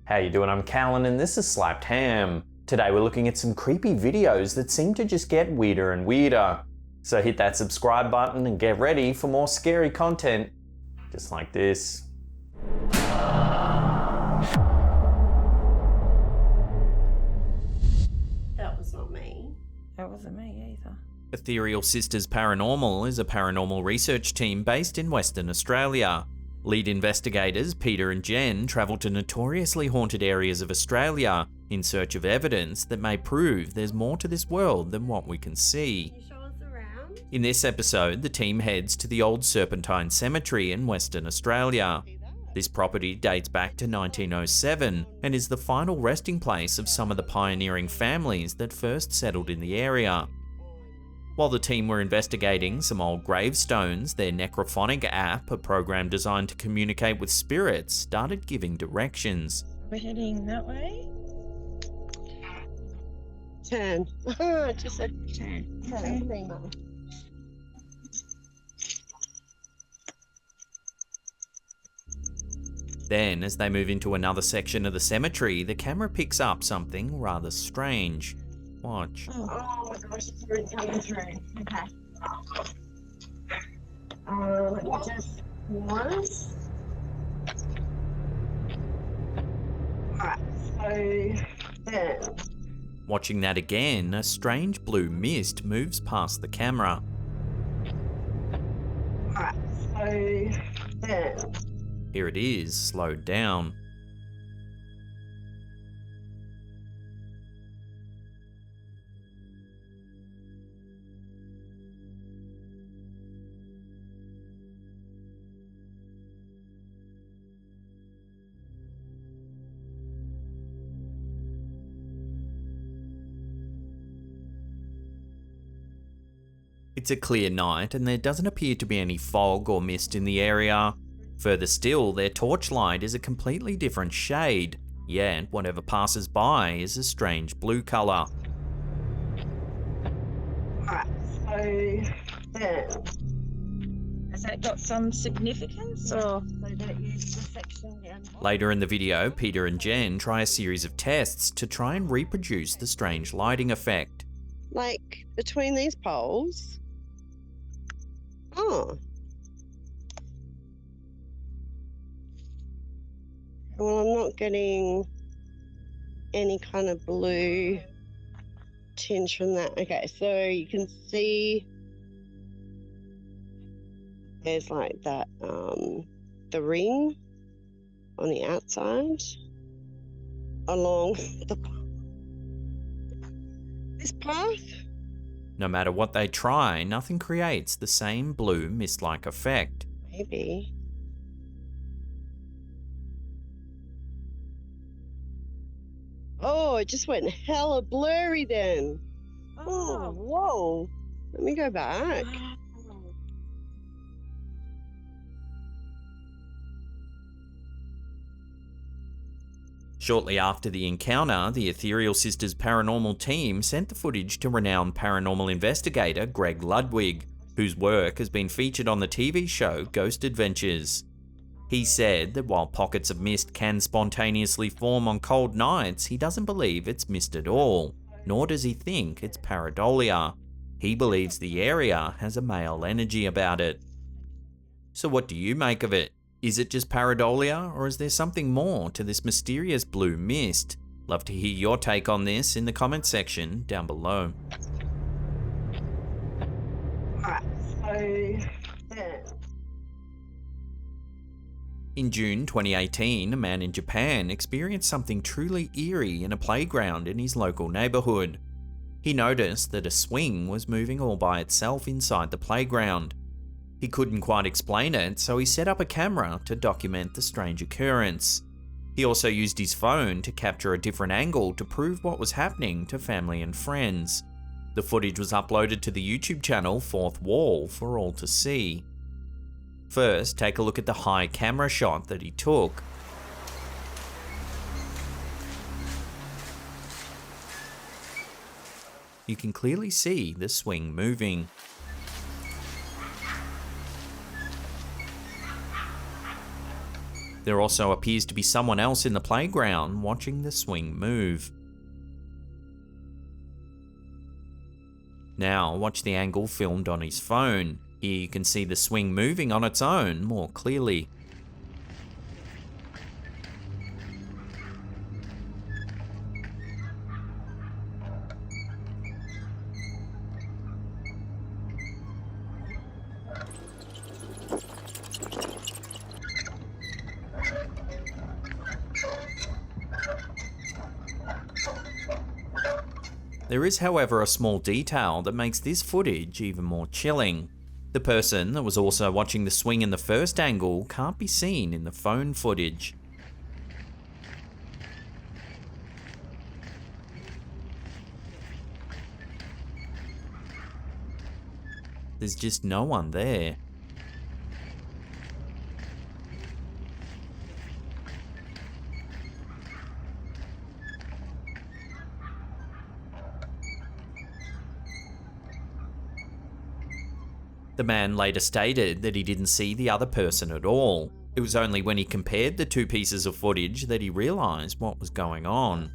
How you doing? I'm Callan and this is Slapped Ham. Today we're looking at some creepy videos that seem to just get weirder and weirder. So hit that subscribe button and get ready for more scary content, just like this. That was not me. That wasn't me either. Ethereal Sisters Paranormal is a paranormal research team based in Western Australia. Lead investigators Peter and Jen travel to notoriously haunted areas of Australia in search of evidence that may prove there's more to this world than what we can see. Can you show us around? In this episode, the team heads to the old Serpentine Cemetery in Western Australia. This property dates back to 1907 and is the final resting place of some of the pioneering families that first settled in the area. While the team were investigating some old gravestones, their necrophonic app, a program designed to communicate with spirits, started giving directions. We're heading that way? Turn. Just a Turn. turn. Then, as they move into another section of the cemetery, the camera picks up something rather strange. Watch. Oh my gosh, it's really coming through. Okay. Let me just pause. Alright, so then. Watching that again, a strange blue mist moves past the camera. Alright, so then. Here it is, slowed down. It's a clear night and there doesn't appear to be any fog or mist in the area. Further still, their torchlight is a completely different shade, yet whatever passes by is a strange blue colour. Alright, so then. Has that got some significance or? So don't use the section down here. Later in the video, Peter and Jen try a series of tests to try and reproduce the strange lighting effect. Like between these poles. Oh. Well, I'm not getting any kind of blue tinge from that. Okay, so you can see there's like that, the ring on the outside along this path. No matter what they try, nothing creates the same blue mist-like effect. Maybe. Oh, it just went hella blurry then. Oh, whoa. Let me go back. Shortly after the encounter, the Ethereal Sisters paranormal team sent the footage to renowned paranormal investigator Greg Ludwig, whose work has been featured on the TV show Ghost Adventures. He said that while pockets of mist can spontaneously form on cold nights, he doesn't believe it's mist at all, nor does he think it's pareidolia. He believes the area has a male energy about it. So what do you make of it? Is it just pareidolia, or is there something more to this mysterious blue mist? Love to hear your take on this in the comment section down below. Alright, so then. In June 2018, a man in Japan experienced something truly eerie in a playground in his local neighbourhood. He noticed that a swing was moving all by itself inside the playground. He couldn't quite explain it, so he set up a camera to document the strange occurrence. He also used his phone to capture a different angle to prove what was happening to family and friends. The footage was uploaded to the YouTube channel Fourth Wall for all to see. First, take a look at the high camera shot that he took. You can clearly see the swing moving. There also appears to be someone else in the playground watching the swing move. Now watch the angle filmed on his phone. Here you can see the swing moving on its own more clearly. There is, however, a small detail that makes this footage even more chilling. The person that was also watching the swing in the first angle can't be seen in the phone footage. There's just no one there. The man later stated that he didn't see the other person at all. It was only when he compared the two pieces of footage that he realised what was going on.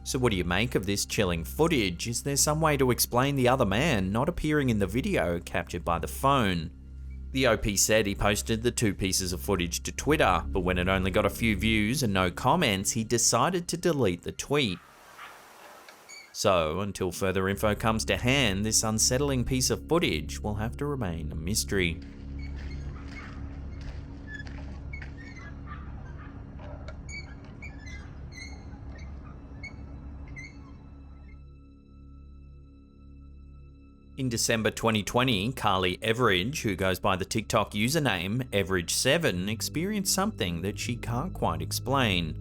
So what do you make of this chilling footage? Is there some way to explain the other man not appearing in the video captured by the phone? The OP said he posted the two pieces of footage to Twitter, but when it only got a few views and no comments, he decided to delete the tweet. So, until further info comes to hand, this unsettling piece of footage will have to remain a mystery. In December 2020, Carly Everidge, who goes by the TikTok username Everidge7, experienced something that she can't quite explain.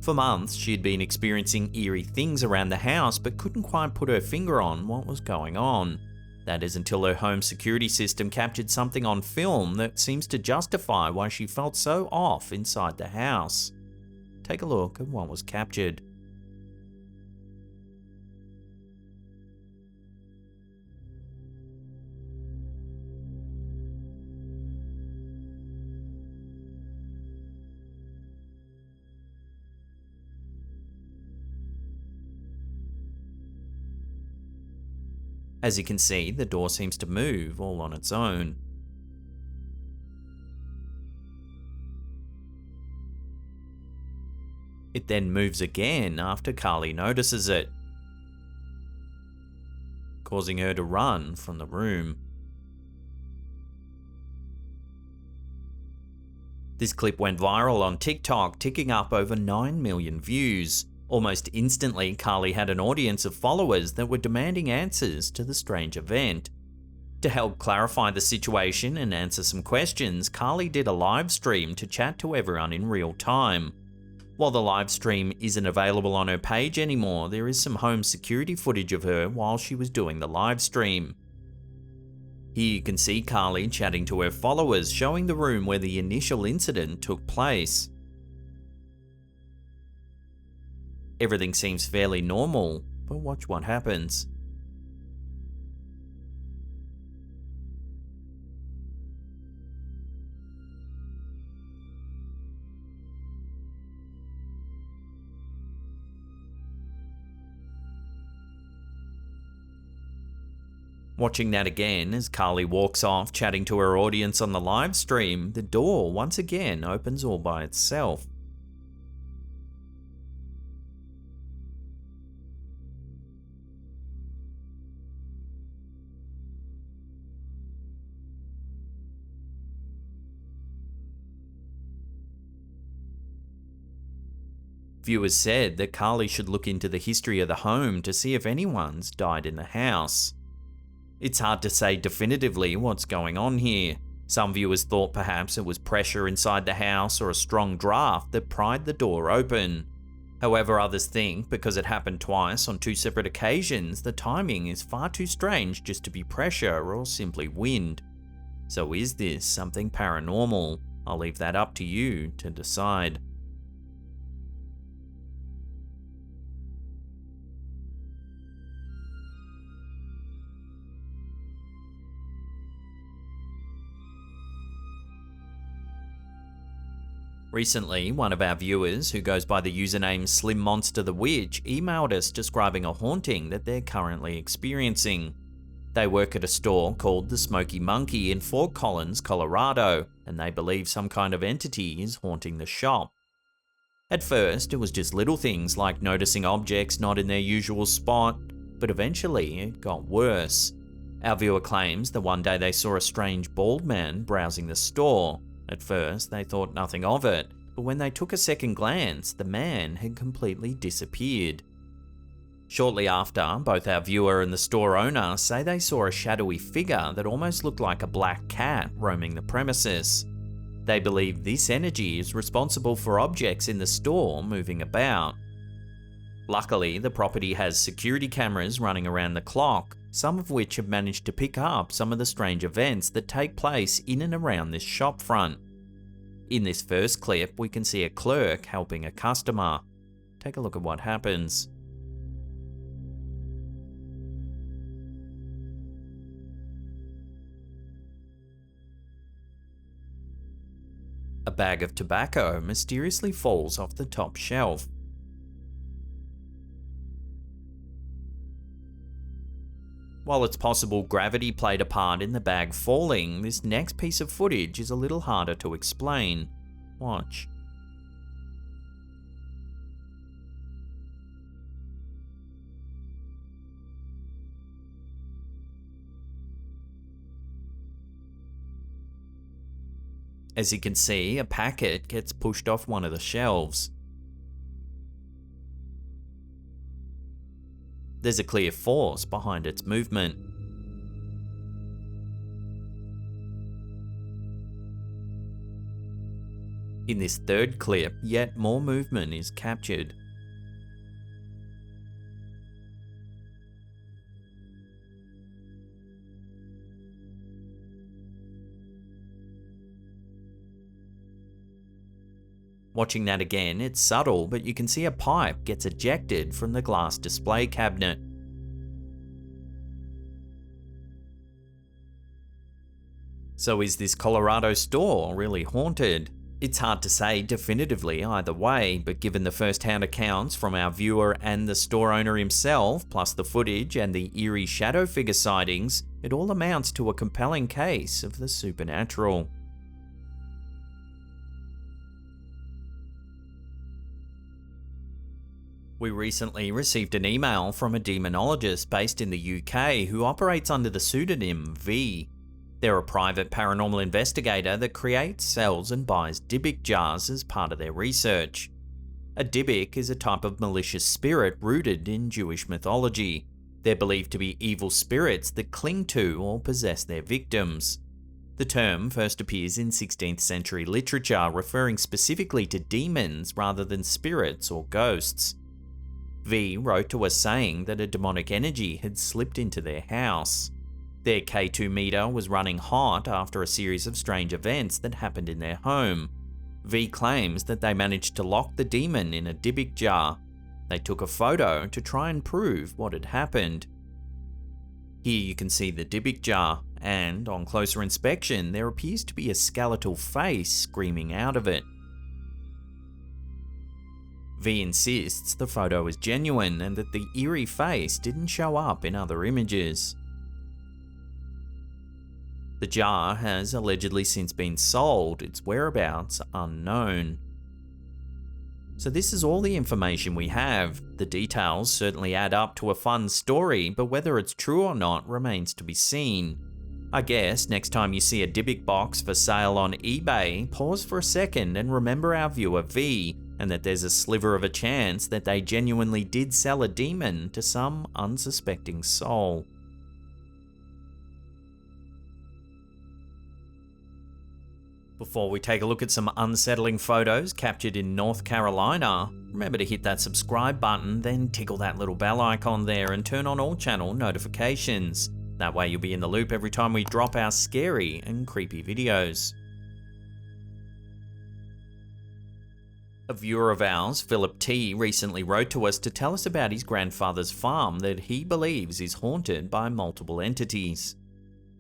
For months, she had been experiencing eerie things around the house but couldn't quite put her finger on what was going on. That is until her home security system captured something on film that seems to justify why she felt so off inside the house. Take a look at what was captured. As you can see, the door seems to move all on its own. It then moves again after Carly notices it, causing her to run from the room. This clip went viral on TikTok, ticking up over 9 million views. Almost instantly, Carly had an audience of followers that were demanding answers to the strange event. To help clarify the situation and answer some questions, Carly did a live stream to chat to everyone in real time. While the live stream isn't available on her page anymore, there is some home security footage of her while she was doing the live stream. Here you can see Carly chatting to her followers, showing the room where the initial incident took place. Everything seems fairly normal, but watch what happens. Watching that again as Carly walks off chatting to her audience on the live stream, the door once again opens all by itself. Viewers said that Carly should look into the history of the home to see if anyone's died in the house. It's hard to say definitively what's going on here. Some viewers thought perhaps it was pressure inside the house or a strong draft that pried the door open. However, others think because it happened twice on two separate occasions, the timing is far too strange just to be pressure or simply wind. So is this something paranormal? I'll leave that up to you to decide. Recently, one of our viewers, who goes by the username SlimMonster The Witch, emailed us describing a haunting that they're currently experiencing. They work at a store called the Smoky Monkey in Fort Collins, Colorado, and they believe some kind of entity is haunting the shop. At first, it was just little things like noticing objects not in their usual spot, but eventually it got worse. Our viewer claims that one day they saw a strange bald man browsing the store. At first, they thought nothing of it, but when they took a second glance, the man had completely disappeared. Shortly after, both our viewer and the store owner say they saw a shadowy figure that almost looked like a black cat roaming the premises. They believe this energy is responsible for objects in the store moving about. Luckily, the property has security cameras running around the clock, some of which have managed to pick up some of the strange events that take place in and around this shop front. In this first clip, we can see a clerk helping a customer. Take a look at what happens. A bag of tobacco mysteriously falls off the top shelf. While it's possible gravity played a part in the bag falling, this next piece of footage is a little harder to explain. Watch. As you can see, a packet gets pushed off one of the shelves. There's a clear force behind its movement. In this third clip, yet more movement is captured. Watching that again, it's subtle, but you can see a pipe gets ejected from the glass display cabinet. So is this Colorado store really haunted? It's hard to say definitively either way, but given the first-hand accounts from our viewer and the store owner himself, plus the footage and the eerie shadow figure sightings, it all amounts to a compelling case of the supernatural. We recently received an email from a demonologist based in the UK who operates under the pseudonym V. They're a private paranormal investigator that creates, sells and buys Dybbuk jars as part of their research. A Dybbuk is a type of malicious spirit rooted in Jewish mythology. They're believed to be evil spirits that cling to or possess their victims. The term first appears in 16th century literature, referring specifically to demons rather than spirits or ghosts. V wrote to us saying that a demonic energy had slipped into their house. Their K2 meter was running hot after a series of strange events that happened in their home. V claims that they managed to lock the demon in a Dybbuk jar. They took a photo to try and prove what had happened. Here you can see the Dybbuk jar, and on closer inspection there appears to be a skeletal face screaming out of it. V insists the photo is genuine and that the eerie face didn't show up in other images. The jar has allegedly since been sold, its whereabouts unknown. So this is all the information we have. The details certainly add up to a fun story, but whether it's true or not remains to be seen. I guess next time you see a Dybbuk box for sale on eBay, pause for a second and remember our viewer V, and that there's a sliver of a chance that they genuinely did sell a demon to some unsuspecting soul. Before we take a look at some unsettling photos captured in North Carolina, remember to hit that subscribe button, then tickle that little bell icon there and turn on all channel notifications. That way you'll be in the loop every time we drop our scary and creepy videos. A viewer of ours, Philip T, recently wrote to us to tell us about his grandfather's farm that he believes is haunted by multiple entities.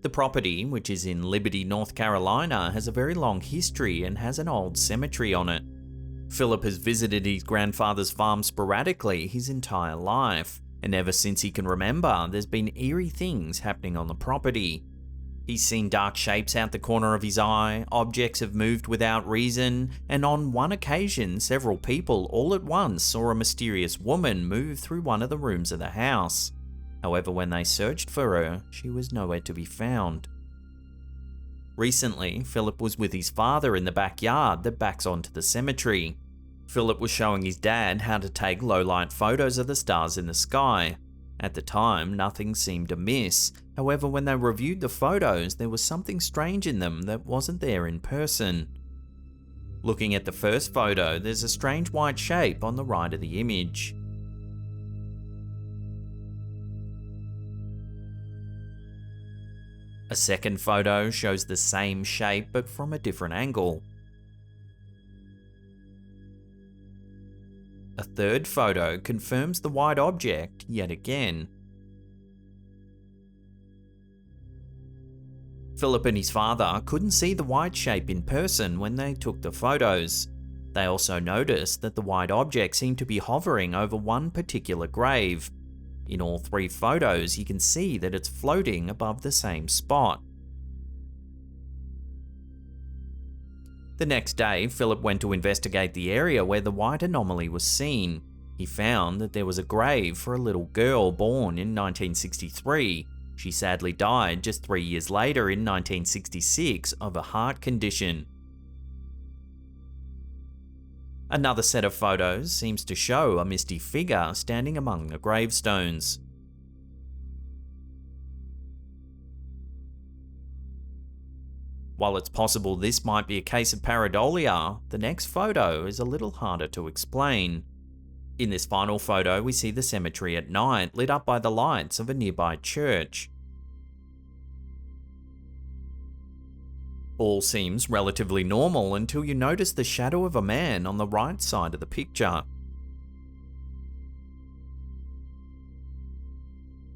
The property, which is in Liberty, North Carolina, has a very long history and has an old cemetery on it. Philip has visited his grandfather's farm sporadically his entire life, and ever since he can remember, there's been eerie things happening on the property. He's seen dark shapes out the corner of his eye, objects have moved without reason, and on one occasion, several people all at once saw a mysterious woman move through one of the rooms of the house. However, when they searched for her, she was nowhere to be found. Recently, Philip was with his father in the backyard that backs onto the cemetery. Philip was showing his dad how to take low-light photos of the stars in the sky. At the time, nothing seemed amiss. However, when they reviewed the photos, there was something strange in them that wasn't there in person. Looking at the first photo, there's a strange white shape on the right of the image. A second photo shows the same shape but from a different angle. A third photo confirms the white object yet again. Philip and his father couldn't see the white shape in person when they took the photos. They also noticed that the white object seemed to be hovering over one particular grave. In all three photos, you can see that it's floating above the same spot. The next day, Philip went to investigate the area where the white anomaly was seen. He found that there was a grave for a little girl born in 1963. She sadly died just 3 years later in 1966 of a heart condition. Another set of photos seems to show a misty figure standing among the gravestones. While it's possible this might be a case of pareidolia, the next photo is a little harder to explain. In this final photo, we see the cemetery at night lit up by the lights of a nearby church. All seems relatively normal until you notice the shadow of a man on the right side of the picture.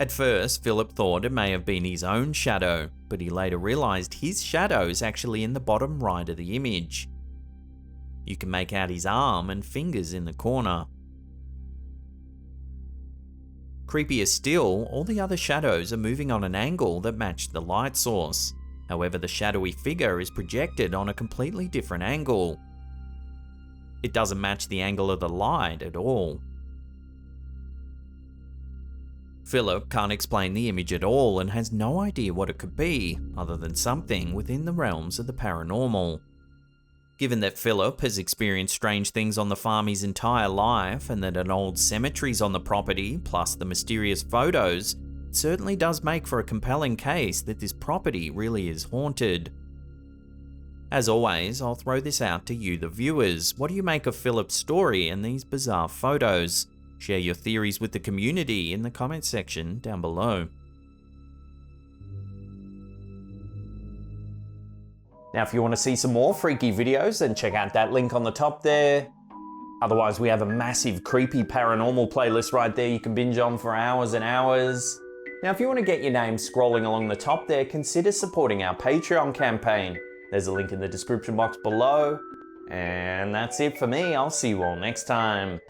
At first, Philip thought it may have been his own shadow, but he later realised his shadow is actually in the bottom right of the image. You can make out his arm and fingers in the corner. Creepier still, all the other shadows are moving on an angle that matched the light source. However, the shadowy figure is projected on a completely different angle. It doesn't match the angle of the light at all. Philip can't explain the image at all and has no idea what it could be, other than something within the realms of the paranormal. Given that Philip has experienced strange things on the farm his entire life, and that an old cemetery's on the property, plus the mysterious photos, it certainly does make for a compelling case that this property really is haunted. As always, I'll throw this out to you, the viewers. What do you make of Philip's story and these bizarre photos? Share your theories with the community in the comments section down below. Now, if you want to see some more freaky videos, then check out that link on the top there. Otherwise, we have a massive creepy paranormal playlist right there you can binge on for hours and hours. Now, if you want to get your name scrolling along the top there, consider supporting our Patreon campaign. There's a link in the description box below. And that's it for me. I'll see you all next time.